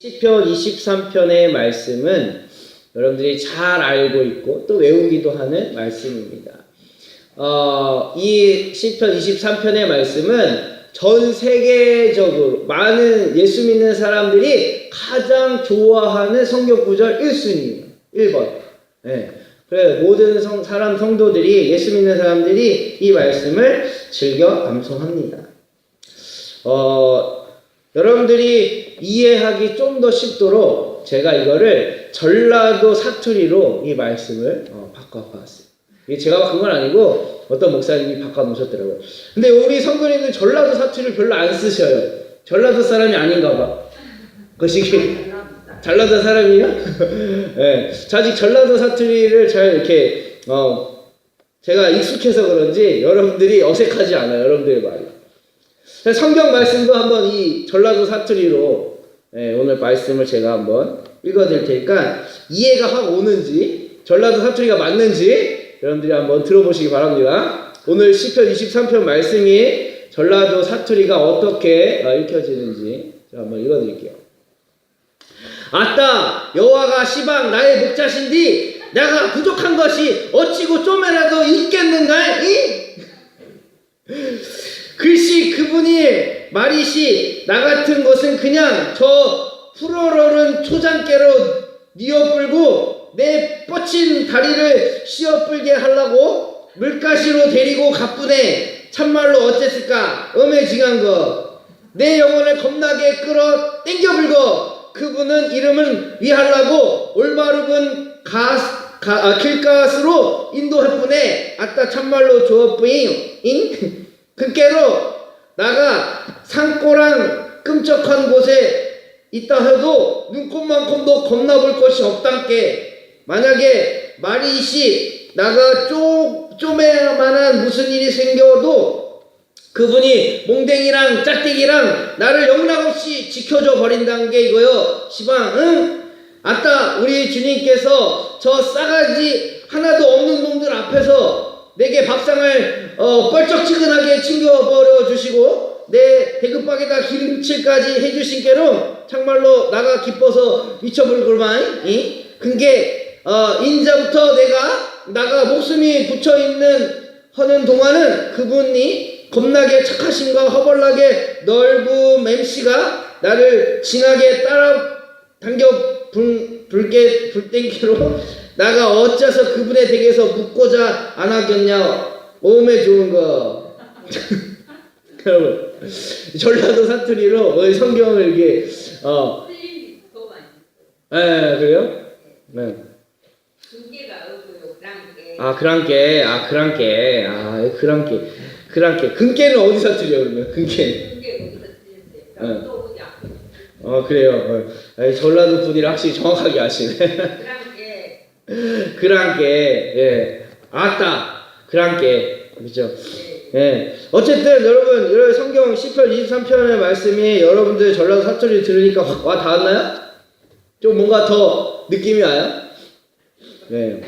시편 23편의 말씀은 여러분들이 잘 알고 있고 또 외우기도 하는 말씀입니다. 이 시편 23편의 말씀은 전 세계적으로 많은 예수 믿는 사람들이 가장 좋아하는 성경 구절 1순위예요. 1번. 네. 그래, 모든 성도들이, 예수 믿는 사람들이 이 말씀을 즐겨 암송합니다. 여러분들이 이해하기 좀 더 쉽도록 제가 이거를 전라도 사투리로 이 말씀을 바꿔봤어요. 이게 제가 바꾼 건 아니고 어떤 목사님이 바꿔놓으셨더라고요. 근데 우리 성도님들 전라도 사투리를 별로 안 쓰셔요. 전라도 사람이 아닌가 봐. 거시기 전라도 사람이요? 네, 아직 전라도 사투리를 잘 이렇게 제가 익숙해서 그런지 여러분들이 어색하지 않아요. 여러분들의 말이. 성경 말씀도 한번 이 전라도 사투리로 오늘 말씀을 제가 한번 읽어드릴 테니까 이해가 확 오는지 전라도 사투리가 맞는지 여러분들이 한번 들어보시기 바랍니다. 오늘 시편 23편 말씀이 전라도 사투리가 어떻게 읽혀지는지 제가 한번 읽어드릴게요. 아따 여호와가 시방 나의 목자신디 내가 부족한 것이 어찌고 좀이라도 있겠는가? 글씨 그분이 말이시 나 같은 것은 그냥 저 푸르러른 초장깨로 뉘어뿔고 내 뻗친 다리를 씌어뿔게 하려고 물가시로 데리고 가쁘네. 참말로 어쨌을까 엄해징한 거. 내 영혼을 겁나게 끌어 땡겨불고 그분은 이름은 위하려고 올바르군 길가스로 인도할 뿐에 아따 참말로 좋았뿌잉. 그께로 나가 산고랑 끔쩍한 곳에 있다 해도 눈곱만큼도 겁나볼 것이 없단께. 만약에 말이시 나가 쪼매만한 무슨 일이 생겨도 그분이 몽댕이랑 짝대기랑 나를 영락없이 지켜줘 버린다는 게 이거요. 시방 응? 아따 우리 주님께서 저 싸가지 하나도 없는 놈들 앞에서 내게 밥상을 뻘쩍지근하게 챙겨버려 주시고 내 배급박에다 기름칠까지 해주신 게로 정말로 나가 기뻐서 미쳐버릴걸만. 근게 인자부터 나가 목숨이 붙여있는 하는 동안은 그분이 겁나게 착하심과 허벌나게 넓은 맴씨가 나를 진하게 따라 당겨 불땡기로 나가 어째서 그분의 댁에서 묵고자 안 하겠냐. 오메 좋은 거. 여러분 전라도 사투리로 성경을 이게 그래요? 네. 그랑께. 근께는 어디 사투리야 그러면? 근께. 그래요. 전라도 분이라 확실히 정확하게 아시네. 그랑께. 예. 아따. 그랑께. 그렇죠? 예. 어쨌든 여러분 성경 시편 23편의 말씀이 여러분들 전라도 사투리 들으니까 확 와 닿았나요? 좀 뭔가 더 느낌이 와요? 네.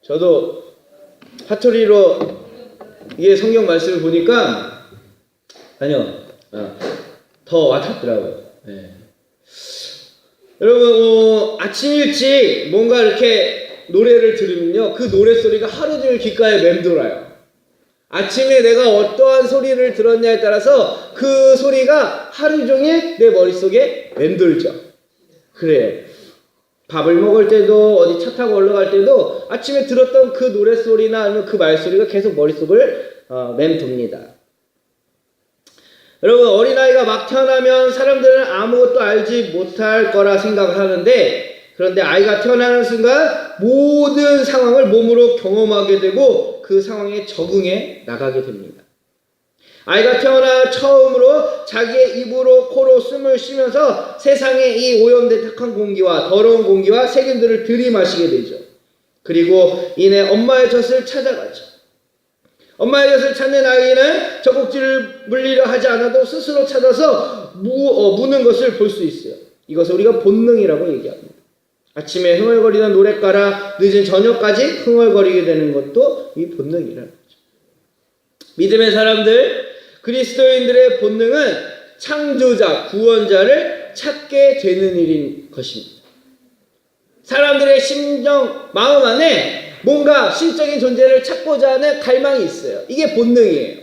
저도 사투리로 이게 성경 말씀을 보니까 더 와닿더라고요. 네. 여러분 아침 일찍 뭔가 이렇게 노래를 들으면요 그 노래소리가 하루 종일 귓가에 맴돌아요. 아침에 내가 어떠한 소리를 들었냐에 따라서 그 소리가 하루 종일 내 머릿속에 맴돌죠. 그래요. 밥을 먹을 때도 어디 차 타고 올라갈 때도 아침에 들었던 그 노래소리나 아니면 그 말소리가 계속 머릿속을 맴돕니다. 여러분 어린아이가 막 태어나면 사람들은 아무것도 알지 못할 거라 생각을 하는데 그런데 아이가 태어나는 순간 모든 상황을 몸으로 경험하게 되고 그 상황에 적응해 나가게 됩니다. 아이가 태어나 처음으로 자기의 입으로 코로 숨을 쉬면서 세상의 이 오염된 공기와 더러운 공기와 세균들을 들이마시게 되죠. 그리고 이내 엄마의 젖을 찾아가죠. 엄마의 젖을 찾는 아이는 젖꼭지를 물리려 하지 않아도 스스로 찾아서 무는 것을 볼 수 있어요. 이것을 우리가 본능이라고 얘기합니다. 아침에 흥얼거리는 노랫가라 늦은 저녁까지 흥얼거리게 되는 것도 이 본능이라는 거죠. 믿음의 사람들, 그리스도인들의 본능은 창조자, 구원자를 찾게 되는 일인 것입니다. 사람들의 심정, 마음 안에 뭔가 신적인 존재를 찾고자 하는 갈망이 있어요. 이게 본능이에요.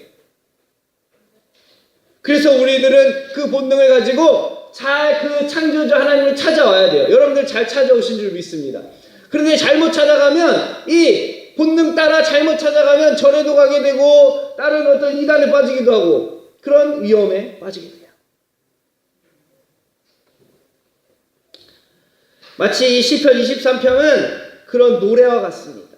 그래서 우리들은 그 본능을 가지고 잘 그 창조주 하나님을 찾아와야 돼요. 여러분들 잘 찾아오신 줄 믿습니다. 그런데 잘못 찾아가면, 이 본능 따라 잘못 찾아가면 절에도 가게 되고 다른 어떤 이단에 빠지기도 하고 그런 위험에 빠지게 돼요. 마치 이 시편 23편은 그런 노래와 같습니다.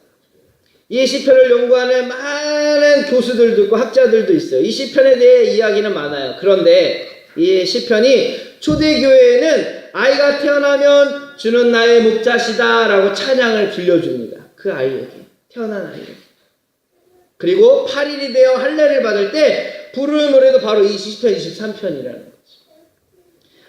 이 시편을 연구하는 많은 교수들도 있고 학자들도 있어요. 이 시편에 대해 이야기는 많아요. 그런데 이 시편이 초대교회에는 아이가 태어나면 주는 나의 목자시다 라고 찬양을 들려줍니다. 그 아이에게, 태어난 아이에게. 그리고 8일이 되어 할례를 받을 때 부르는 노래도 바로 이 시편 23편이라는 거죠.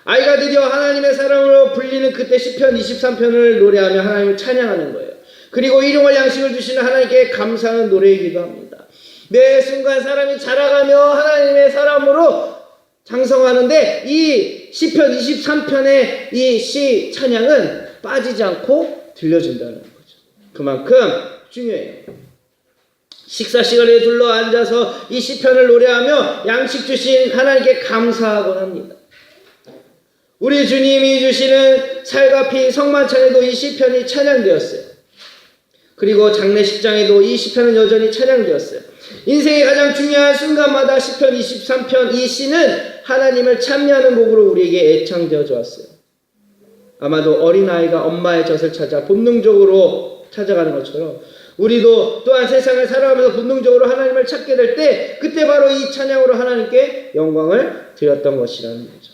아이가 드디어 하나님의 사랑으로 불리는 그때 시편 23편을 노래하며 하나님을 찬양하는 거예요. 그리고 일용할 양식을 주시는 하나님께 감사하는 노래이기도 합니다. 매 순간 사람이 자라가며 하나님의 사람으로 장성하는데 이 시편 23편의 이 시 찬양은 빠지지 않고 들려준다는 거죠. 그만큼 중요해요. 식사 시간에 둘러 앉아서 이 시편을 노래하며 양식 주신 하나님께 감사하곤 합니다. 우리 주님이 주시는 살과 피 성만찬에도 이 시편이 찬양되었어요. 그리고 장례식장에도 이 시편은 여전히 찬양되었어요. 인생의 가장 중요한 순간마다 시편 23편 이 시는 하나님을 찬미하는 곡으로 우리에게 애창되어져 왔어요. 아마도 어린아이가 엄마의 젖을 찾아 본능적으로 찾아가는 것처럼 우리도 또한 세상을 살아가면서 본능적으로 하나님을 찾게 될 때 그때 바로 이 찬양으로 하나님께 영광을 드렸던 것이라는 거죠.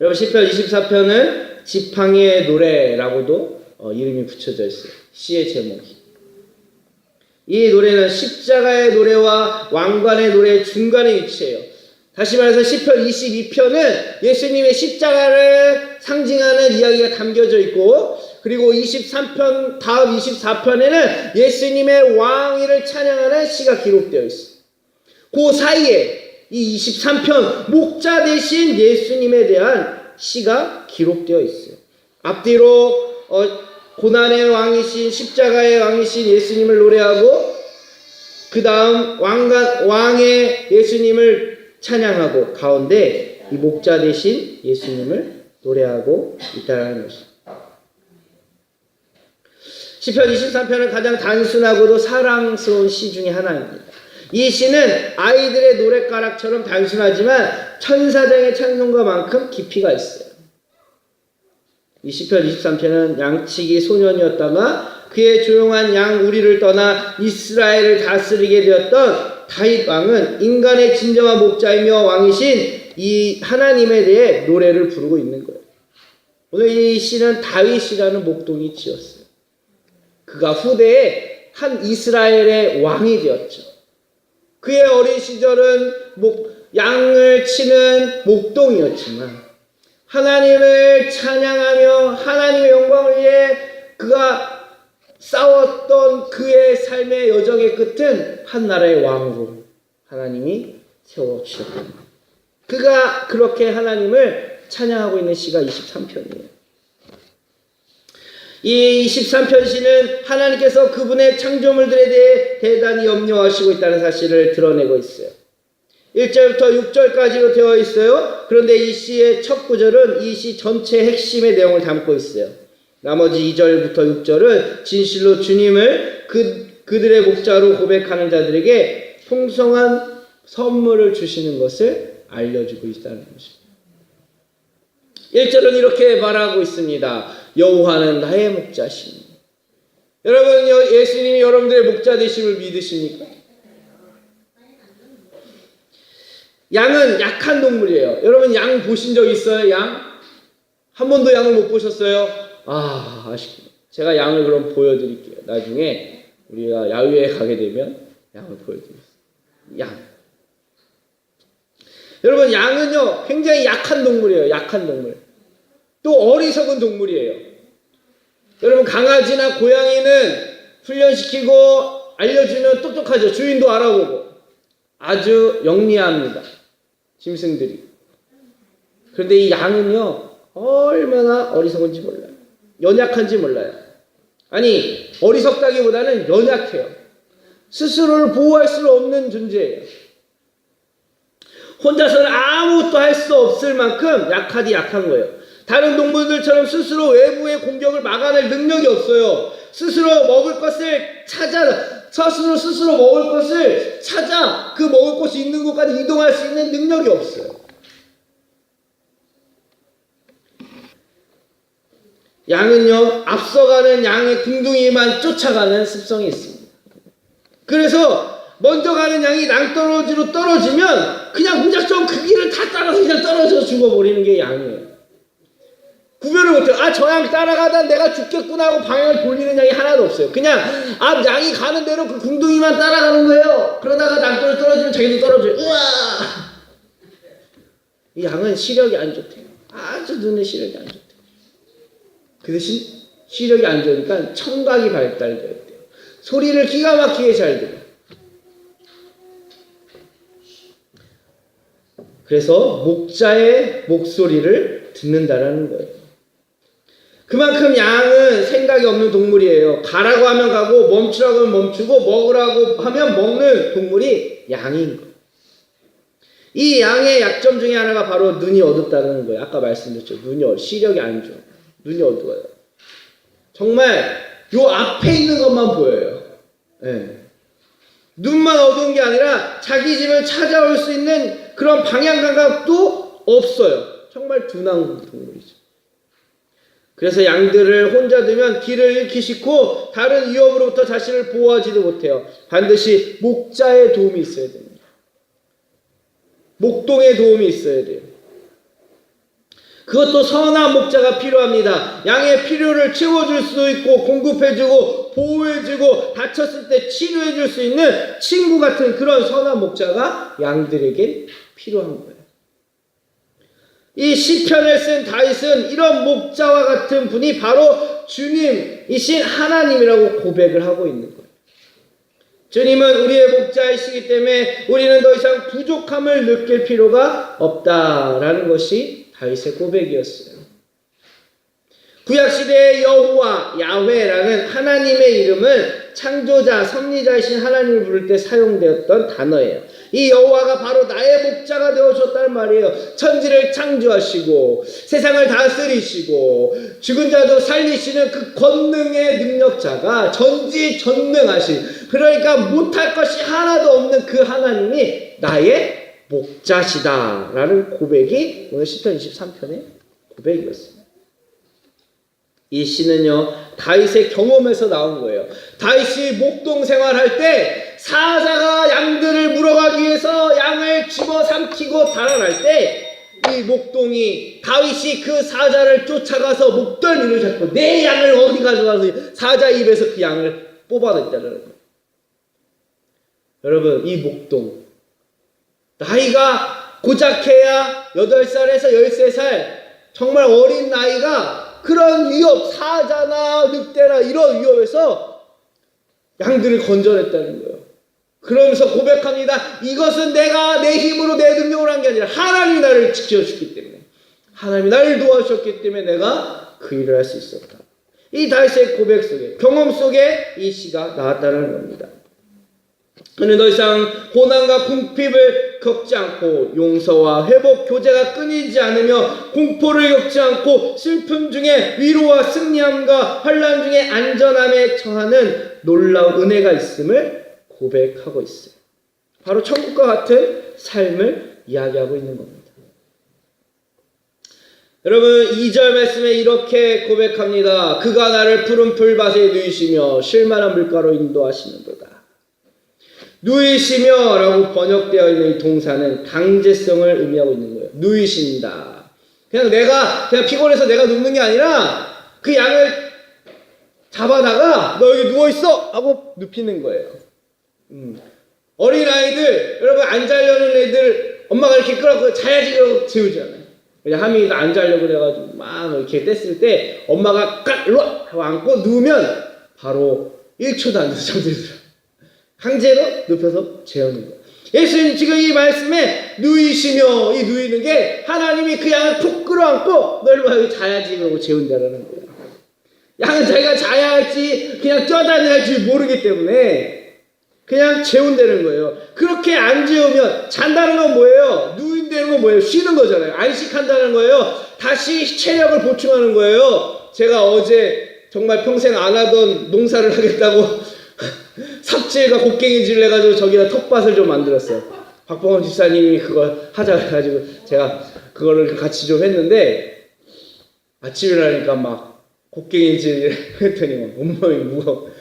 여러분 시편 24편은 지팡이의 노래라고도 이름이 붙여져 있어요. 시의 제목이. 이 노래는 십자가의 노래와 왕관의 노래의 중간에 위치해요. 다시 말해서 시편 22편은 예수님의 십자가를 상징하는 이야기가 담겨져 있고 그리고 23편 다음 24편에는 예수님의 왕위를 찬양하는 시가 기록되어 있어요. 그 사이에 이 23편 목자 대신 예수님에 대한 시가 기록되어 있어요. 앞뒤로 고난의 왕이신 십자가의 왕이신 예수님을 노래하고 그 다음 왕의 예수님을 찬양하고 가운데 이 목자 대신 예수님을 노래하고 있다는 것입니다. 시편 23편은 가장 단순하고도 사랑스러운 시 중에 하나입니다. 이 시는 아이들의 노랫가락처럼 단순하지만 천사장의 찬송가만큼 깊이가 있어요. 이 시편 23편은 양치기 소년이었다가 그의 조용한 양 우리를 떠나 이스라엘을 다스리게 되었던 다윗 왕은 인간의 진정한 목자이며 왕이신 이 하나님에 대해 노래를 부르고 있는 거예요. 오늘 이 시는 다윗이라는 목동이 지었어요. 그가 후대에 한 이스라엘의 왕이 되었죠. 그의 어린 시절은 양을 치는 목동이었지만 하나님을 찬양하며 하나님의 영광을 위해 그가 싸웠던 그의 삶의 여정의 끝은 한 나라의 왕으로 하나님이 세워주셨다. 그가 그렇게 하나님을 찬양하고 있는 시가 23편이에요. 이 23편 시는 하나님께서 그분의 창조물들에 대해 대단히 염려하시고 있다는 사실을 드러내고 있어요. 1절부터 6절까지로 되어 있어요. 그런데 이 시의 첫 구절은 이 시 전체의 핵심의 내용을 담고 있어요. 나머지 2절부터 6절은 진실로 주님을 그들의 목자로 고백하는 자들에게 풍성한 선물을 주시는 것을 알려주고 있다는 것입니다. 1절은 이렇게 말하고 있습니다. 여호와는 나의 목자시니. 여러분 예수님이 여러분들의 목자 되심을 믿으십니까? 양은 약한 동물이에요. 여러분 양 보신 적 있어요? 양? 한 번도 양을 못 보셨어요? 아쉽구나. 제가 양을 그럼 보여드릴게요. 나중에 우리가 야외에 가게 되면 양을 보여드리겠습니다. 양. 여러분 양은요 굉장히 약한 동물이에요. 약한 동물. 또 어리석은 동물이에요. 여러분 강아지나 고양이는 훈련시키고 알려주면 똑똑하죠. 주인도 알아보고 아주 영리합니다. 짐승들이. 그런데 이 양은요, 얼마나 어리석은지 몰라요. 연약한지 몰라요. 아니, 어리석다기보다는 연약해요. 스스로를 보호할 수 없는 존재예요. 혼자서는 아무것도 할 수 없을 만큼 약한 거예요. 다른 동물들처럼 스스로 외부의 공격을 막아낼 능력이 없어요. 스스로 먹을 것을 찾아 그 먹을 곳이 있는 곳까지 이동할 수 있는 능력이 없어요. 양은요, 앞서가는 양의 궁둥이만 쫓아가는 습성이 있습니다. 그래서 먼저 가는 양이 낭떠러지로 떨어지면 그냥 무작정 그 길을 다 따라서 그냥 떨어져 죽어버리는 게 양이에요. 구별을 못해요. 저 양 따라가다 내가 죽겠구나 하고 방향을 돌리는 양이 하나도 없어요. 그냥 앞 양이 가는 대로 그 궁둥이만 따라가는 거예요. 그러다가 낭떠러지 떨어지면 자기도 떨어져요. 우와! 이 양은 시력이 안 좋대요. 아주 눈의 시력이 안 좋대요. 그 대신 시력이 안 좋으니까 청각이 발달되어야 돼요. 소리를 기가 막히게 잘 들어요. 그래서 목자의 목소리를 듣는다라는 거예요. 그만큼 양은 생각이 없는 동물이에요. 가라고 하면 가고 멈추라고 하면 멈추고 먹으라고 하면 먹는 동물이 양인 거예요. 이 양의 약점 중에 하나가 바로 눈이 어둡다는 거예요. 아까 말씀드렸죠. 시력이 안 좋아요. 눈이 어두워요. 정말 요 앞에 있는 것만 보여요. 네. 눈만 어두운 게 아니라 자기 집을 찾아올 수 있는 그런 방향 감각도 없어요. 정말 둔한 동물이죠. 그래서 양들을 혼자 두면 길을 잃기 싫고 다른 위협으로부터 자신을 보호하지도 못해요. 반드시 목자의 도움이 있어야 됩니다. 목동의 도움이 있어야 돼요. 그것도 선한 목자가 필요합니다. 양의 필요를 채워줄 수도 있고 공급해주고 보호해주고 다쳤을 때 치료해줄 수 있는 친구 같은 그런 선한 목자가 양들에게 필요한 거예요. 이 시편을 쓴 다윗은 이런 목자와 같은 분이 바로 주님이신 하나님이라고 고백을 하고 있는 거예요. 주님은 우리의 목자이시기 때문에 우리는 더 이상 부족함을 느낄 필요가 없다라는 것이 다윗의 고백이었어요. 구약시대의 여호와, 야훼라는 하나님의 이름은 창조자, 섭리자이신 하나님을 부를 때 사용되었던 단어예요. 이 여호와가 바로 나의 목자가 되어줬단 말이에요. 천지를 창조하시고 세상을 다스리시고 죽은 자도 살리시는 그 권능의 능력자가 전지전능하신, 그러니까 못할 것이 하나도 없는 그 하나님이 나의 목자시다라는 고백이 오늘 시편 23편의 고백이었습니다. 이 시는요, 다윗의 경험에서 나온 거예요. 다윗이 목동 생활할 때 사자가 양들을 물어가기 위해서 양을 집어삼키고 달아날 때 이 목동이 다윗이 그 사자를 쫓아가서 목덜미를 잡고 내 양을 어디 가져가서 사자 입에서 그 양을 뽑아냈다는 거예요. 여러분, 이 목동 나이가 고작해야 8살에서 13살 정말 어린 나이가 그런 위협, 사자나 늑대나 이런 위협에서 양들을 건져냈다는 거예요. 그러면서 고백합니다. 이것은 내가 내 힘으로 내 능력으로 한 게 아니라 하나님이 나를 지켜주기 때문에, 하나님이 나를 도와주셨기 때문에 내가 그 일을 할 수 있었다. 이 다윗의 고백 속에, 경험 속에 이 시가 나왔다는 겁니다. 그는 더 이상 고난과 궁핍을 겪지 않고 용서와 회복, 교제가 끊이지 않으며 공포를 겪지 않고 슬픔 중에 위로와 승리함과 환난 중에 안전함에 처하는 놀라운 은혜가 있음을 고백하고 있어요. 바로 천국과 같은 삶을 이야기하고 있는 겁니다. 여러분, 2절 말씀에 이렇게 고백합니다. 그가 나를 푸른 풀밭에 누이시며 쉴만한 물가로 인도하시는도다. 누이시며 라고 번역되어 있는 이 동사는 강제성을 의미하고 있는 거예요. 누이신다. 그냥 피곤해서 내가 눕는 게 아니라 그 양을 잡아다가 너 여기 누워있어! 하고 눕히는 거예요. 어린아이들, 여러분 안 자려는 애들 엄마가 이렇게 끌어갖고 자야지 그러고 재우잖아요. 하민이가 안 자려고 그래가지고 막 이렇게 뗐을 때 엄마가 깍 일로와 하고 안고 누우면 바로 1초도 안 돼서 잠들더라고요. 강제로 눕혀서 재우는 거예요. 예수님 지금 이 말씀에 누이시며, 이 누이는 게 하나님이 그 양을 푹 끌어안고 널 여기 자야지 그러고 재운다라는 거예요. 양은 자기가 자야 할지 그냥 뛰어다녀야 할지 모르기 때문에 그냥 재운다는 거예요. 그렇게 안 재우면 잔다는 건 뭐예요? 누인다는 건 뭐예요? 쉬는 거잖아요. 안식한다는 거예요. 다시 체력을 보충하는 거예요. 제가 어제 정말 평생 안 하던 농사를 하겠다고 삽질과 곡괭이질을 해가지고 저기다 텃밭을 좀 만들었어요. 박봉원 집사님이 그걸 하자 해가지고 제가 그거를 같이 좀 했는데 아침에 일어나니까 막 곡괭이질 했더니 막 온몸이 무거워.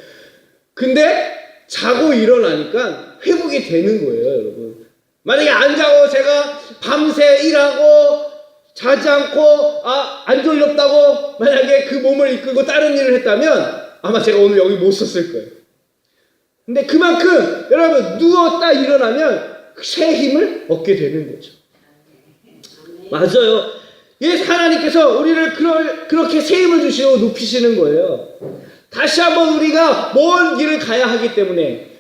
근데 자고 일어나니까 회복이 되는 거예요, 여러분. 만약에 안 자고 제가 밤새 일하고 자지 않고 안 졸렸다고 만약에 그 몸을 이끌고 다른 일을 했다면 아마 제가 오늘 여기 못 섰을 거예요. 근데 그만큼 여러분 누웠다 일어나면 새 힘을 얻게 되는 거죠. 맞아요. 예수 하나님께서 우리를 그렇게 새 힘을 주시고 높이시는 거예요. 다시 한번 우리가 먼 길을 가야 하기 때문에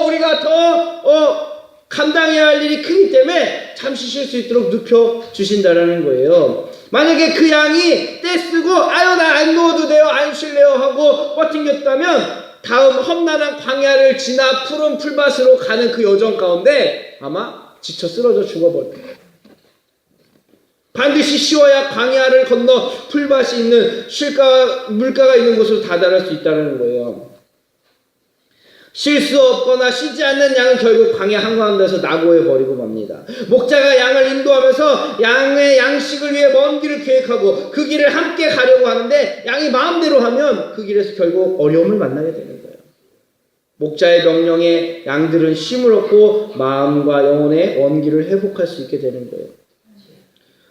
우리가 더 감당해야 할 일이 크기 때문에 잠시 쉴 수 있도록 눕혀주신다라는 거예요. 만약에 그 양이 떼쓰고 나 안 누워도 돼요, 안 쉴래요 하고 버팅겼다면 다음 험난한 광야를 지나 푸른 풀밭으로 가는 그 여정 가운데 아마 지쳐 쓰러져 죽어버릴 거예요. 반드시 쉬어야 광야를 건너 풀밭이 있는 물가가 있는 곳으로 다다를 수 있다는 거예요. 쉴 수 없거나 쉬지 않는 양은 결국 광야 한가운데서 낙오해 버리고 맙니다. 목자가 양을 인도하면서 양의 양식을 위해 먼 길을 계획하고 그 길을 함께 가려고 하는데 양이 마음대로 하면 그 길에서 결국 어려움을 만나게 되는 거예요. 목자의 명령에 양들은 쉼을 얻고 마음과 영혼의 원기를 회복할 수 있게 되는 거예요.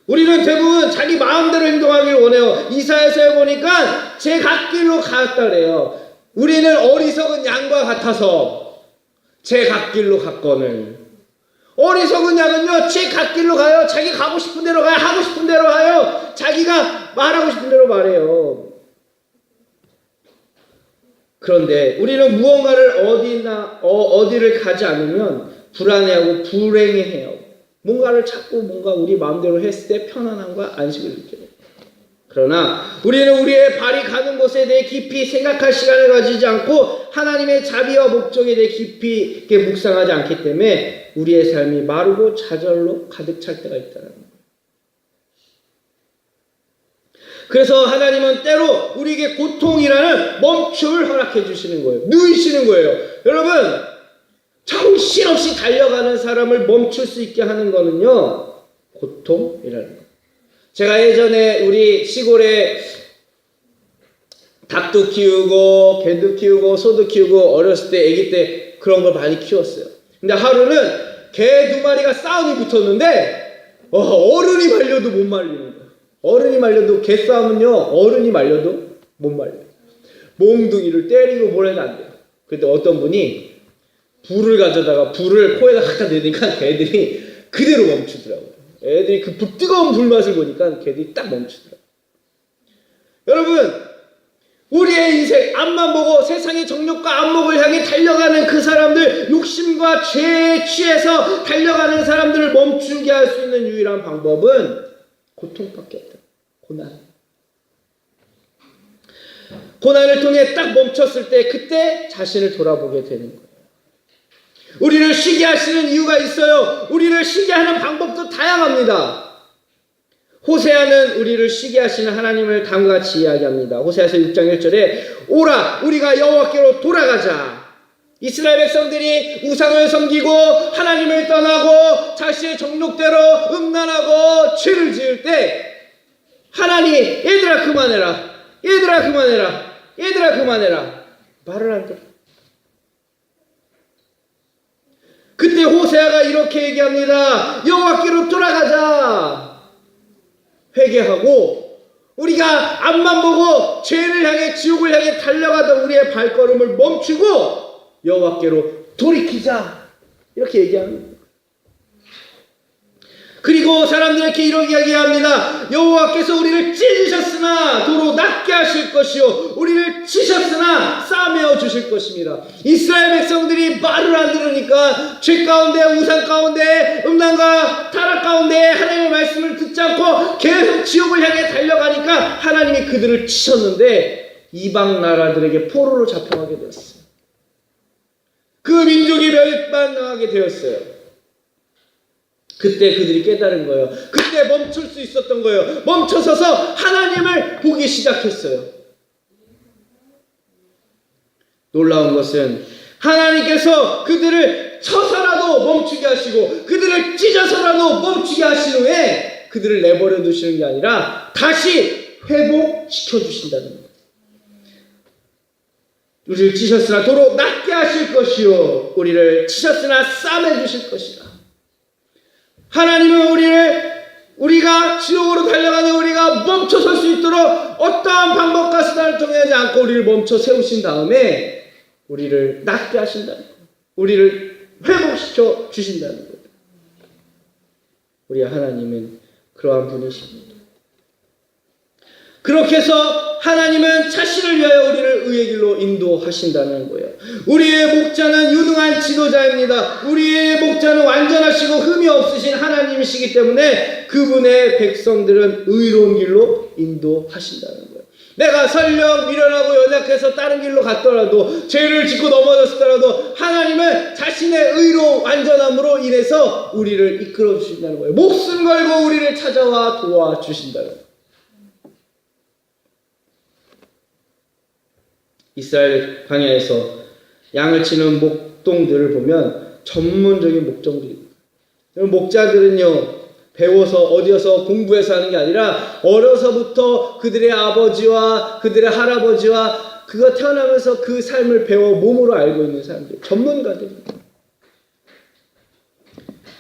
우리는 대부분 자기 마음대로 행동하기를 원해요. 이사야서에 보니까 제 갓길로 갔다 그래요. 우리는 어리석은 양과 같아서 제 갓길로 갔거늘. 어리석은 양은요, 제 갓길로 가요. 자기 가고 싶은 대로 가요. 하고 싶은 대로 가요. 자기가 말하고 싶은 대로 말해요. 그런데 우리는 무언가를 어디를 가지 않으면 불안해하고 불행해해요. 뭔가를 찾고 뭔가 우리 마음대로 했을 때 편안함과 안식을 느껴요. 그러나 우리는 우리의 발이 가는 곳에 대해 깊이 생각할 시간을 가지지 않고 하나님의 자비와 목적에 대해 깊이 있게 묵상하지 않기 때문에 우리의 삶이 마르고 좌절로 가득 찰 때가 있다는 거예요. 그래서 하나님은 때로 우리에게 고통이라는 멈춤을 허락해 주시는 거예요. 누이시는 거예요. 여러분, 정신없이 달려가는 사람을 멈출 수 있게 하는 거는요, 고통이라는 거예요. 제가 예전에 우리 시골에 닭도 키우고 개도 키우고 소도 키우고 어렸을 때 아기 때 그런 걸 많이 키웠어요. 근데 하루는 개 2마리가 싸움이 붙었는데 어른이 말려도 못 말리는 거예요. 어른이 말려도 개 싸움은요, 어른이 말려도 못 말려요. 몽둥이를 때리고 뭐래도 안 돼요. 그때 어떤 분이 불을 가져다가 불을 코에다 갖다 대니까 개들이 그대로 멈추더라고요. 애들이 그 뜨거운 불맛을 보니까 개들이 딱 멈추더라고요. 여러분, 우리의 인생 앞만 보고 세상의 정욕과 안목을 향해 달려가는 그 사람들, 욕심과 죄에 취해서 달려가는 사람들을 멈추게 할 수 있는 유일한 방법은 고통밖에 없다. 고난을 통해 딱 멈췄을 때 그때 자신을 돌아보게 되는 거예요. 우리를 쉬게 하시는 이유가 있어요. 우리를 쉬게 하는 방법도 다양합니다. 호세아는 우리를 쉬게 하시는 하나님을 다음과 같이 이야기합니다. 호세아서 6장 1절에 오라 우리가 여호와께로 돌아가자. 이스라엘 백성들이 우상을 섬기고 하나님을 떠나고 자신의 정욕대로 음란하고 죄를 지을 때 하나님이 얘들아 그만해라. 얘들아 그만해라. 얘들아 그만해라. 말을 안 들어. 그때 호세아가 이렇게 얘기합니다. 여호와께로 돌아가자. 회개하고 우리가 앞만 보고 죄를 향해 지옥을 향해 달려가던 우리의 발걸음을 멈추고 여호와께로 돌이키자. 이렇게 얘기합니다. 그리고 사람들에게 이렇게 이야기합니다. 여호와께서 우리를 찢으셨으나 도로 낫게 하실 것이요 우리를 치셨으나 싸매어 주실 것입니다. 이스라엘 백성들이 말을 안 들으니까 죄 가운데 우상 가운데 음란과 타락 가운데 하나님의 말씀을 듣지 않고 계속 지옥을 향해 달려가니까 하나님이 그들을 치셨는데 이방 나라들에게 포로로 잡혀가게 되었어요. 그 민족이 멸망하게 되었어요. 그때 그들이 깨달은 거예요. 그때 멈출 수 있었던 거예요. 멈춰서서 하나님을 보기 시작했어요. 놀라운 것은 하나님께서 그들을 쳐서라도 멈추게 하시고 그들을 찢어서라도 멈추게 하신 후에 그들을 내버려 두시는 게 아니라 다시 회복시켜 주신다는 거예요. 우리를 찢으셨으나 도로 낫게 하실 것이요 우리를 치셨으나 싸매 주실 것이라. 하나님은 우리가 지옥으로 달려가는 우리가 멈춰설 수 있도록 어떠한 방법과 수단을 통하지 않고 우리를 멈춰 세우신 다음에 우리를 낫게 하신다는 거예요. 우리를 회복시켜 주신다는 거예요. 우리 하나님은 그러한 분이십니다. 그렇게 해서 하나님은 자신을 위하여 우리를 의의 길로 인도하신다는 거예요. 우리의 목자는 유능한 지도자입니다. 우리의 목자는 완전하시고 흠이 없으신 하나님이시기 때문에 그분의 백성들은 의로운 길로 인도하신다는 거예요. 내가 설령 미련하고 연약해서 다른 길로 갔더라도 죄를 짓고 넘어졌더라도 하나님은 자신의 의로 완전함으로 인해서 우리를 이끌어 주신다는 거예요. 목숨 걸고 우리를 찾아와 도와주신다는 거예요. 이스라엘 광야에서 양을 치는 목동들을 보면 전문적인 목동들입니다. 목자들은요 배워서 어디서 공부해서 하는 게 아니라 어려서부터 그들의 아버지와 그들의 할아버지와 그가 태어나면서 그 삶을 배워 몸으로 알고 있는 사람들, 전문가들입니다.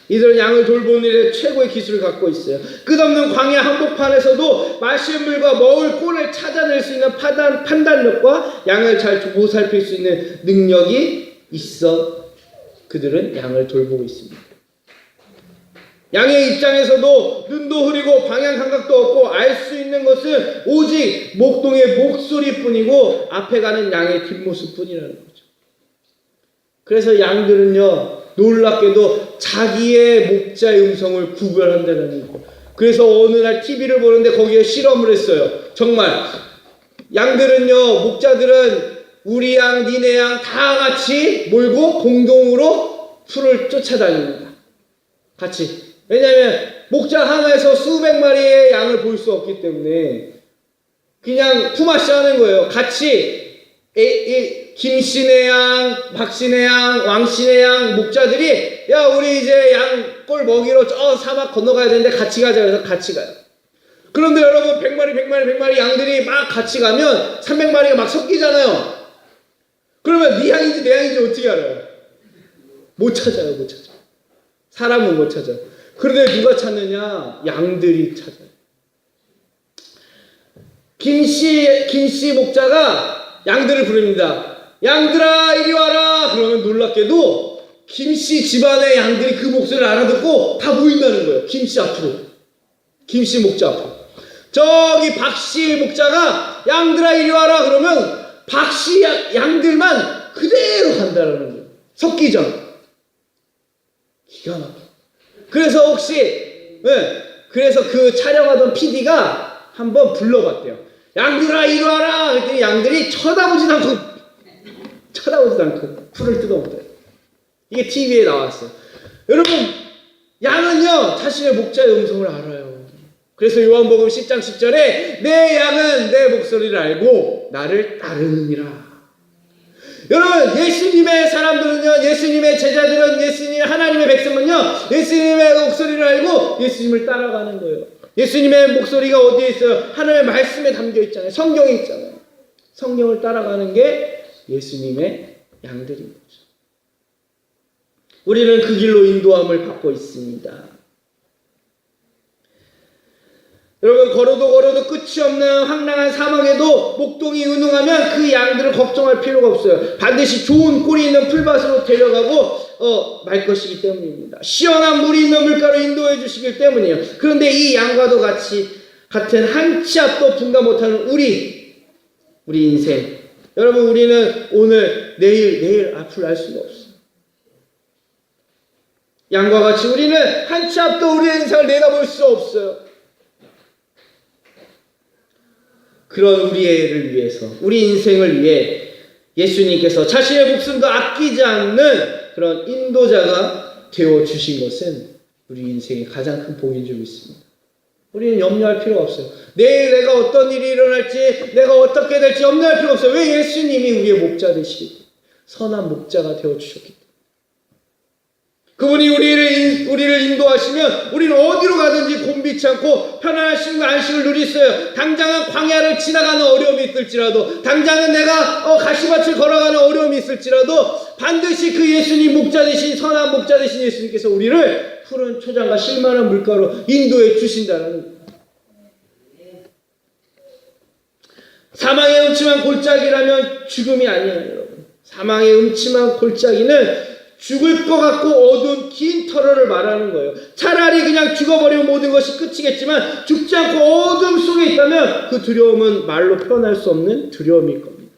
이들은 양을 돌보는 일에 최고의 기술을 갖고 있어요. 끝없는 광야 한복판에서도 마실 물과 먹을 꼴을 찾아낼 수 있는 판단력과 양을 잘 보살필 수 있는 능력이 있어 그들은 양을 돌보고 있습니다. 양의 입장에서도 눈도 흐리고 방향 감각도 없고 알 수 있는 것은 오직 목동의 목소리뿐이고 앞에 가는 양의 뒷모습뿐이라는 거죠. 그래서 양들은요 놀랍게도 자기의 목자의 음성을 구별한다는 거예요. 그래서 어느 날 TV를 보는데 거기에 실험을 했어요. 정말 양들은요 목자들은 우리 양 니네 양 다 같이 몰고 공동으로 풀을 쫓아다닙니다. 같이. 왜냐하면 목자 하나에서 수백 마리의 양을 볼 수 없기 때문에 그냥 품앗이 하는 거예요. 같이 김씨네 양, 박씨네 양, 왕씨네 양 목자들이 야 우리 이제 양 꼴 먹이러 저 사막 건너가야 되는데 같이 가자 그래서 같이 가요. 그런데 여러분 100마리 양들이 막 같이 가면 300마리가 막 섞이잖아요. 그러면 네 양인지 내 양인지 어떻게 알아요? 못 찾아요. 사람은 못 찾아요. 그런데 누가 찾느냐? 양들이 찾아요. 김씨 목자가 양들을 부릅니다. 양들아 이리 와라. 그러면 놀랍게도 김씨 집안의 양들이 그 목소리를 알아듣고 다 모인다는 거예요. 김씨 앞으로. 김씨 목자 앞으로. 저기 박씨 목자가 양들아 이리 와라. 그러면 박씨 양들만 그대로 간다는 거예요. 섞이지 않고. 기가 막혀. 그래서 혹시 그래서 그 촬영하던 PD가 한번 불러봤대요. 양들아 이리 와라. 그랬더니 양들이 쳐다보지도 않고 풀을 뜯어먹더래요. 이게 TV에 나왔어요. 여러분 양은요 자신의 목자의 음성을 알아요. 그래서 요한복음 10장 10절에 내 양은 내 목소리를 알고 나를 따르느니라. 여러분 예수님의 사람들은요 예수님의 제자들은 예수님 하나님의 백성은요 예수님의 목소리를 알고 예수님을 따라가는 거예요. 예수님의 목소리가 어디에 있어요? 하나님의 말씀에 담겨 있잖아요. 성경에 있잖아요. 성경을 따라가는 게 예수님의 양들인 거죠. 우리는 그 길로 인도함을 받고 있습니다. 여러분 걸어도 끝이 없는 황량한 사막에도 목동이 운행하면 그 양들을 걱정할 필요가 없어요. 반드시 좋은 꼴이 있는 풀밭으로 데려가고 말 것이기 때문입니다. 시원한 물이 있는 물가로 인도해 주시기 때문이에요. 그런데 이 양과도 같은 한 치 앞도 분가 못하는 우리 인생. 여러분, 우리는 오늘, 내일 앞을 알 수가 없어요. 양과 같이 우리는 한 치 앞도 우리의 인생을 내다볼 수 없어요. 그런 우리를 위해서, 우리 인생을 위해 예수님께서 자신의 목숨도 아끼지 않는 그런 인도자가 되어주신 것은 우리 인생의 가장 큰 복인 줄 믿습니다. 우리는 염려할 필요가 없어요. 내일 내가 어떤 일이 일어날지, 내가 어떻게 될지 염려할 필요가 없어요. 왜? 예수님이 우리의 목자 되시기 때문에. 선한 목자가 되어주셨기 때문에. 그분이 우리를 인도하시면 우리는 어디로 가든지 곤비치 않고 편안한 쉼과 안식을 누릴 수 있어요. 당장은 광야를 지나가는 어려움이 있을지라도, 당장은 내가 가시밭을 걸어가는 어려움이 있을지라도 반드시 그 예수님 목자 되신, 선한 목자 되신 예수님께서 우리를 푸른 초장과 실만한 물가로 인도해 주신다는 거예요. 사망의 음침한 골짜기라면 죽음이 아니에요, 여러분. 사망의 음침한 골짜기는 죽을 것 같고 어두운 긴 터널을 말하는 거예요. 차라리 그냥 죽어버리면 모든 것이 끝이겠지만 죽지 않고 어둠 속에 있다면 그 두려움은 말로 표현할 수 없는 두려움일 겁니다.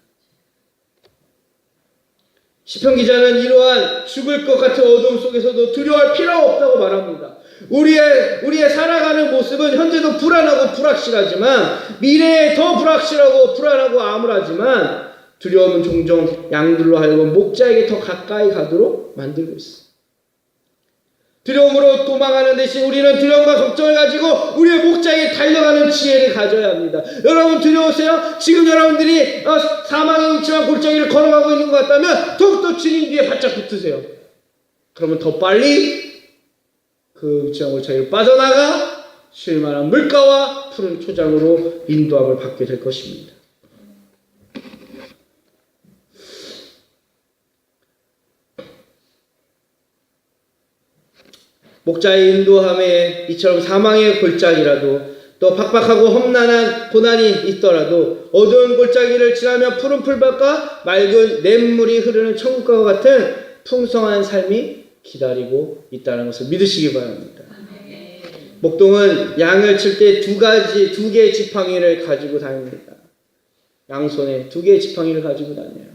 시편 기자는 이러한 죽을 것 같은 어둠 속에서도 두려워할 필요가 없다고 말합니다. 우리의 살아가는 모습은 현재도 불안하고 불확실하지만, 미래에 더 불확실하고 불안하고 암울하지만, 두려움은 종종 양들로 하여금 목자에게 더 가까이 가도록 만들고 있습니다. 두려움으로 도망가는 대신 우리는 두려움과 걱정을 가지고 우리의 목자에게 달려가는 지혜를 가져야 합니다. 여러분, 두려우세요? 지금 여러분들이 사망의 음침한 골짜기를 걸어가고 있는 것 같다면 더욱더 주님 뒤에 바짝 붙으세요. 그러면 더 빨리 그 음침한 골짜기를 빠져나가 쉴만한 물가와 푸른 초장으로 인도함을 받게 될 것입니다. 목자의 인도함에 이처럼 사망의 골짜기라도, 또 팍팍하고 험난한 고난이 있더라도 어두운 골짜기를 지나면 푸른 풀밭과 맑은 냇물이 흐르는 천국과 같은 풍성한 삶이 기다리고 있다는 것을 믿으시기 바랍니다. 목동은 양을 칠 때 두 개의 지팡이를 가지고 다닙니다. 양손에 2개의 지팡이를 가지고 다녀요.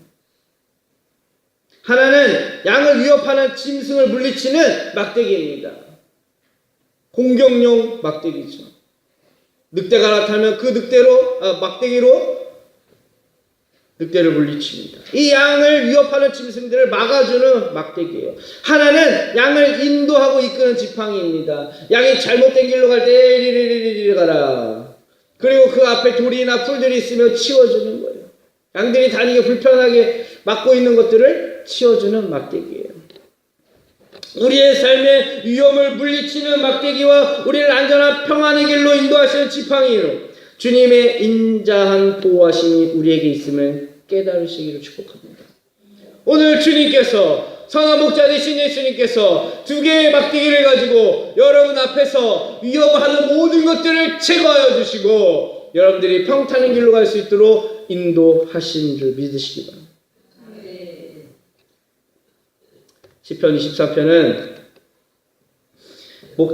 하나는 양을 위협하는 짐승을 물리치는 막대기입니다. 공격용 막대기죠. 늑대가 나타나면 그 막대기로 늑대를 물리칩니다. 이 양을 위협하는 짐승들을 막아주는 막대기예요. 하나는 양을 인도하고 이끄는 지팡이입니다. 양이 잘못된 길로 갈 때 이리 가라. 그리고 그 앞에 돌이나 풀들이 있으면 치워주는 거예요. 양들이 다니기 불편하게 막고 있는 것들을 치워주는 막대기예요. 우리의 삶의 위험을 물리치는 막대기와 우리를 안전한 평안의 길로 인도하시는 지팡이로 주님의 인자한 보호하심이 우리에게 있음을 깨달으시기를 축복합니다. 오늘 주님께서, 선한 목자 되신 예수님께서 2개의 막대기를 가지고 여러분 앞에서 위협하는 모든 것들을 제거하여 주시고 여러분들이 평탄한 길로 갈 수 있도록 인도하신 줄 믿으시기 바랍니다. 시편 24편은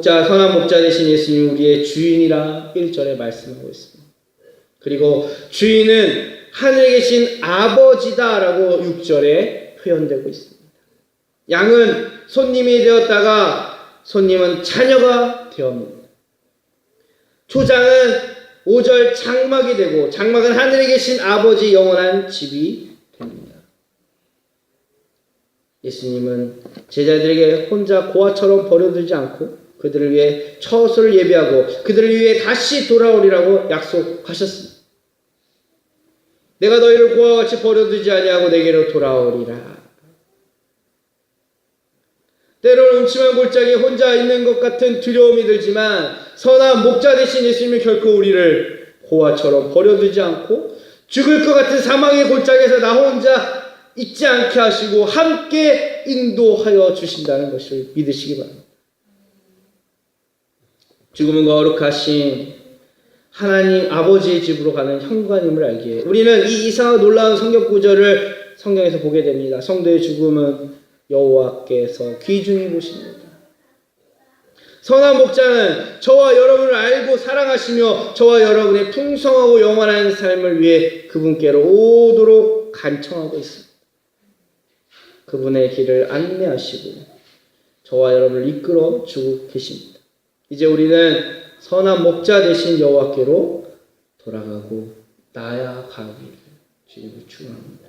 선한 목자 되신 예수님 우리의 주인이라 1절에 말씀하고 있습니다. 그리고 주인은 하늘에 계신 아버지다라고 6절에 표현되고 있습니다. 양은 손님이 되었다가 손님은 자녀가 되었습니다. 초장은 5절 장막이 되고 장막은 하늘에 계신 아버지 영원한 집이 됩니다. 예수님은 제자들에게 혼자 고아처럼 버려두지 않고 그들을 위해 처소를 예비하고 그들을 위해 다시 돌아오리라고 약속하셨습니다. 내가 너희를 고아와 같이 버려두지 아니하고 내게로 돌아오리라. 때로는 음침한 골짜기에 혼자 있는 것 같은 두려움이 들지만 선한 목자 되신 예수님은 결코 우리를 고아처럼 버려두지 않고 죽을 것 같은 사망의 골짜기에서 나 혼자 있지 않게 하시고 함께 인도하여 주신다는 것을 믿으시기 바랍니다. 죽음은 거룩하신 하나님 아버지의 집으로 가는 현관임을 알기에 우리는 이 이상하고 놀라운 성경 구절을 성경에서 보게 됩니다. 성도의 죽음은 여호와께서 귀중히 보십니다. 선한 목자는 저와 여러분을 알고 사랑하시며 저와 여러분의 풍성하고 영원한 삶을 위해 그분께로 오도록 간청하고 있습니다. 그분의 길을 안내하시고 저와 여러분을 이끌어 주고 계십니다. 이제 우리는 선한 목자 되신 여호와께로 돌아가고 나아가기를 주님을 축원합니다.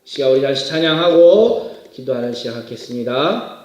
시간 우리 다시 찬양하고 기도하는 시간 갖겠습니다.